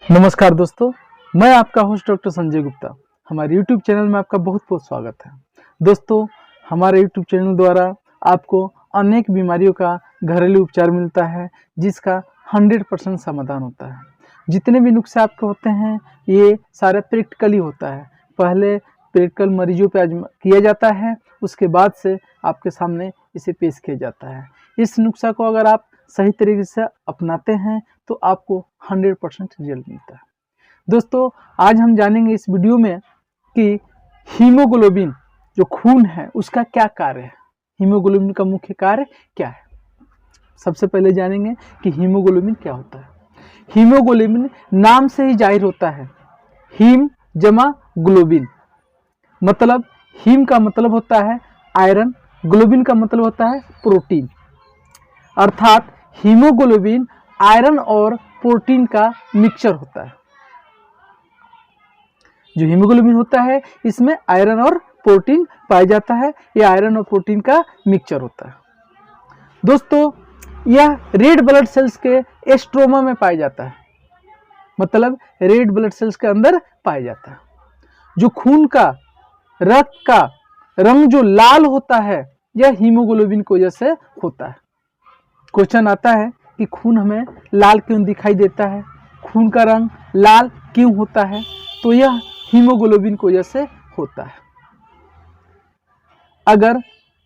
नमस्कार दोस्तों, मैं आपका होस्ट डॉक्टर संजय गुप्ता। हमारे YouTube चैनल में आपका बहुत बहुत स्वागत है। दोस्तों, हमारे YouTube चैनल द्वारा आपको अनेक बीमारियों का घरेलू उपचार मिलता है, जिसका 100% समाधान होता है। जितने भी नुस्खे आपके होते हैं, ये सारे प्रैक्टिकली होता है। पहले प्रैक्टिकल मरीजों पे किया जाता है, उसके बाद से आपके सामने इसे पेश किया जाता है। इस नुस्खा को अगर आप सही तरीके से अपनाते हैं तो आपको 100% रिजल्ट मिलता है। दोस्तों, आज हम जानेंगे इस वीडियो में कि हीमोग्लोबिन जो खून है उसका क्या कार्य है, हीमोग्लोबिन का मुख्य कार्य क्या है। सबसे पहले जानेंगे कि हीमोग्लोबिन क्या होता है। हीमोग्लोबिन नाम से ही जाहिर होता है, हीम जमा ग्लोबिन। मतलब हीम का मतलब होता है आयरन, ग्लोबिन का मतलब होता है प्रोटीन। अर्थात हीमोग्लोबिन आयरन और प्रोटीन का मिक्सचर होता है। जो हीमोग्लोबिन होता है इसमें आयरन और प्रोटीन पाया जाता है। यह आयरन और प्रोटीन का मिक्सचर होता है। दोस्तों, यह रेड ब्लड सेल्स के स्ट्रोमा में पाया जाता है। मतलब रेड ब्लड सेल्स के अंदर पाया जाता है। जो खून का, रक्त का रंग जो लाल होता है, यह हीमोग्लोबिन की वजह से होता है। क्वेश्चन आता है कि खून हमें लाल क्यों दिखाई देता है, खून का रंग लाल क्यों होता है? तो यह हीमोग्लोबिन की वजह से होता है। अगर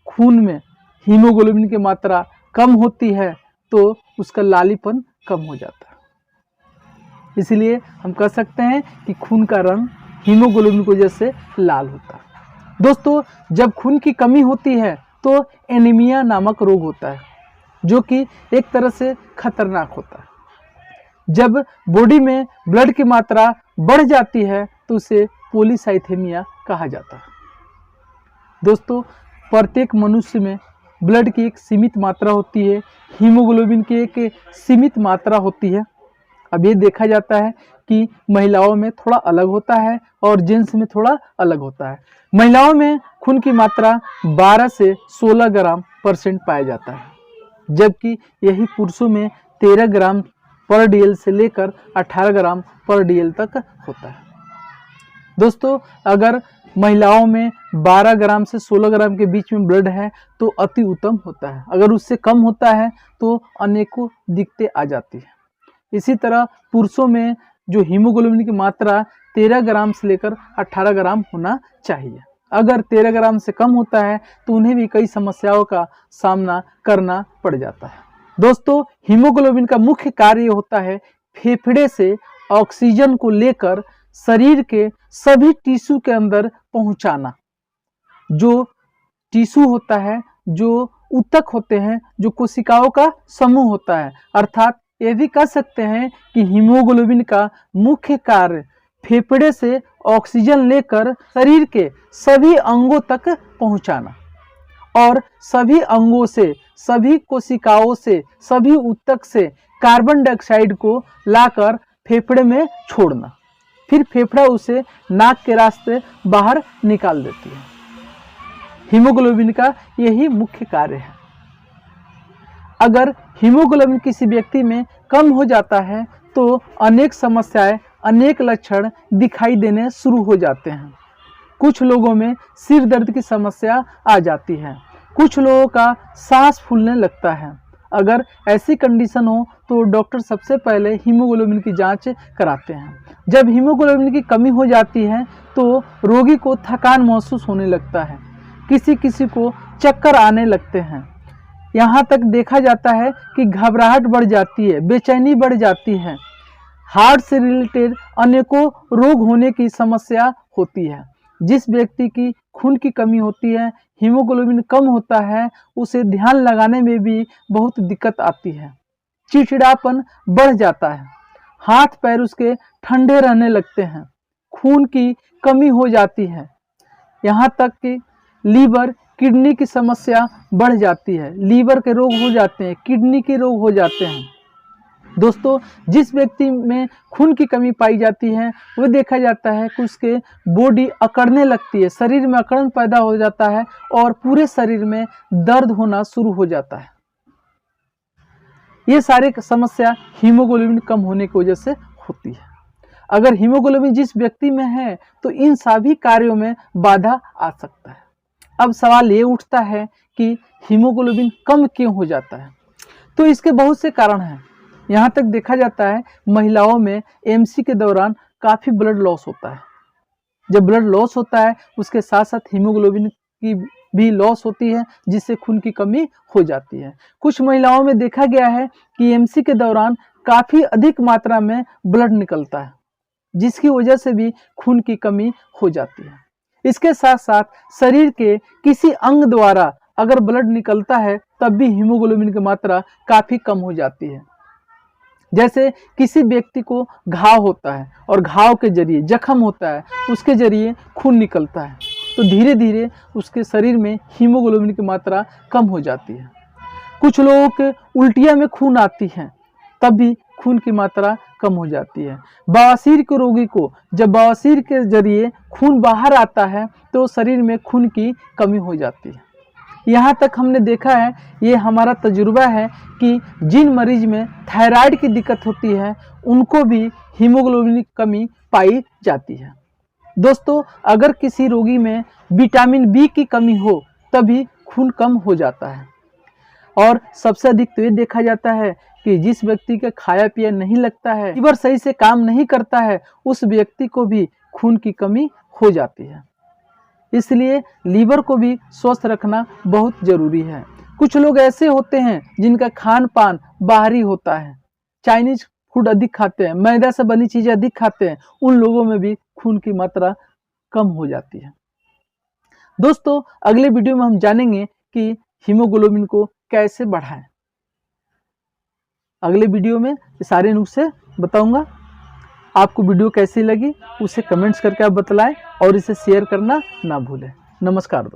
खून में हीमोग्लोबिन की मात्रा कम होती है तो उसका लालीपन कम हो जाता है। इसलिए हम कह सकते हैं कि खून का रंग हीमोग्लोबिन की वजह से लाल होता है। दोस्तों, जब खून की कमी होती है तो एनीमिया नामक रोग होता है, जो कि एक तरह से खतरनाक होता है। जब बॉडी में ब्लड की मात्रा बढ़ जाती है तो उसे पॉलीसाइथेमिया कहा जाता है। दोस्तों, प्रत्येक मनुष्य में ब्लड की एक सीमित मात्रा होती है, हीमोग्लोबिन की एक सीमित मात्रा होती है। अब ये देखा जाता है कि महिलाओं में थोड़ा अलग होता है और जेंट्स में थोड़ा अलग होता है। महिलाओं में खून की मात्रा 12 से 16 ग्राम % पाया जाता है, जबकि यही पुरुषों में 13 ग्राम पर DL से लेकर 18 ग्राम पर DL तक होता है। दोस्तों, अगर महिलाओं में 12 ग्राम से 16 ग्राम के बीच में ब्लड है तो अति उत्तम होता है। अगर उससे कम होता है तो अनेकों दिक्कतें आ जाती हैं। इसी तरह पुरुषों में जो हीमोग्लोबिन की मात्रा 13 ग्राम से लेकर 18 ग्राम होना चाहिए। अगर 13 ग्राम से कम होता है तो उन्हें भी कई समस्याओं का सामना करना पड़ जाता है। दोस्तों, हीमोग्लोबिन का मुख्य कार्य होता है फेफड़े से ऑक्सीजन को लेकर शरीर के सभी टिश्यू के अंदर पहुंचाना। जो टिश्यू होता है, जो ऊतक होते हैं, जो कोशिकाओं का समूह होता है, अर्थात ये भी कह सकते हैं कि हीमोग्लोबिन का मुख्य कार्य फेफड़े से ऑक्सीजन लेकर शरीर के सभी अंगों तक पहुंचाना और सभी अंगों से, सभी कोशिकाओं से, सभी ऊतक से कार्बन डाइऑक्साइड को लाकर फेफड़े में छोड़ना। फिर फेफड़ा उसे नाक के रास्ते बाहर निकाल देती है। हीमोग्लोबिन का यही मुख्य कार्य है। अगर हीमोग्लोबिन किसी व्यक्ति में कम हो जाता है तो अनेक समस्याएं, अनेक लक्षण दिखाई देने शुरू हो जाते हैं। कुछ लोगों में सिर दर्द की समस्या आ जाती है, कुछ लोगों का सांस फूलने लगता है। अगर ऐसी कंडीशन हो तो डॉक्टर सबसे पहले हीमोग्लोबिन की जांच कराते हैं। जब हीमोग्लोबिन की कमी हो जाती है तो रोगी को थकान महसूस होने लगता है, किसी किसी को चक्कर आने लगते हैं। यहाँ तक देखा जाता है कि घबराहट बढ़ जाती है, बेचैनी बढ़ जाती है। हार्ट से रिलेटेड अनेकों रोग होने की समस्या होती है। जिस व्यक्ति की खून की कमी होती है, हीमोग्लोबिन कम होता है, उसे ध्यान लगाने में भी बहुत दिक्कत आती है। चिड़चिड़ापन बढ़ जाता है, हाथ पैर उसके ठंडे रहने लगते हैं, खून की कमी हो जाती है। यहाँ तक कि लीवर, किडनी की समस्या बढ़ जाती है, लीवर के रोग हो जाते हैं, किडनी के रोग हो जाते हैं। दोस्तों, जिस व्यक्ति में खून की कमी पाई जाती है वो देखा जाता है कि उसके बॉडी अकड़ने लगती है, शरीर में अकड़न पैदा हो जाता है और पूरे शरीर में दर्द होना शुरू हो जाता है। ये सारी समस्या हीमोग्लोबिन कम होने की वजह से होती है। अगर हीमोग्लोबिन जिस व्यक्ति में है तो इन सभी कार्यों में बाधा आ सकता है। अब सवाल ये उठता है कि हीमोग्लोबिन कम क्यों हो जाता है? तो इसके बहुत से कारण हैं। यहाँ तक देखा जाता है महिलाओं में एमसी के दौरान काफ़ी ब्लड लॉस होता है। जब ब्लड लॉस होता है उसके साथ साथ हीमोग्लोबिन की भी लॉस होती है, जिससे खून की कमी हो जाती है। कुछ महिलाओं में देखा गया है कि एमसी के दौरान काफ़ी अधिक मात्रा में ब्लड निकलता है, जिसकी वजह से भी खून की कमी हो जाती है। इसके साथ साथ शरीर के किसी अंग द्वारा अगर ब्लड निकलता है तब भी हीमोग्लोबिन की मात्रा काफ़ी कम हो जाती है। जैसे किसी व्यक्ति को घाव होता है और घाव के जरिए जख्म होता है, उसके जरिए खून निकलता है, तो धीरे धीरे उसके शरीर में हीमोग्लोबिन की मात्रा कम हो जाती है। कुछ लोगों के उल्टियाँ में खून आती है, तब भी खून की मात्रा कम हो जाती है। बवासीर के रोगी को जब बवासीर के जरिए खून बाहर आता है तो शरीर में खून की कमी हो जाती है। यहाँ तक हमने देखा है, ये हमारा तजुर्बा है कि जिन मरीज में थायराइड की दिक्कत होती है उनको भी हीमोग्लोबिन की कमी पाई जाती है। दोस्तों, अगर किसी रोगी में विटामिन बी की कमी हो तभी खून कम हो जाता है। और सबसे अधिक तो ये देखा जाता है कि जिस व्यक्ति का खाया पिया नहीं लगता है, लीवर सही से काम नहीं करता है, उस व्यक्ति को भी खून की कमी हो जाती है। इसलिए लीवर को भी स्वस्थ रखना बहुत जरूरी है। कुछ लोग ऐसे होते हैं जिनका खान पान बाहरी होता है, चाइनीज फूड अधिक खाते हैं, मैदा से बनी चीज़ें अधिक खाते हैं, उन लोगों में भी खून की मात्रा कम हो जाती है। दोस्तों, अगले वीडियो में हम जानेंगे कि हीमोग्लोबिन को कैसे बढ़ाएं। अगले वीडियो में ये सारे नुस्खे बताऊंगा। आपको वीडियो कैसी लगी उसे कमेंट्स करके आप बतलाएं और इसे शेयर करना ना भूलें। नमस्कार दोस्तों।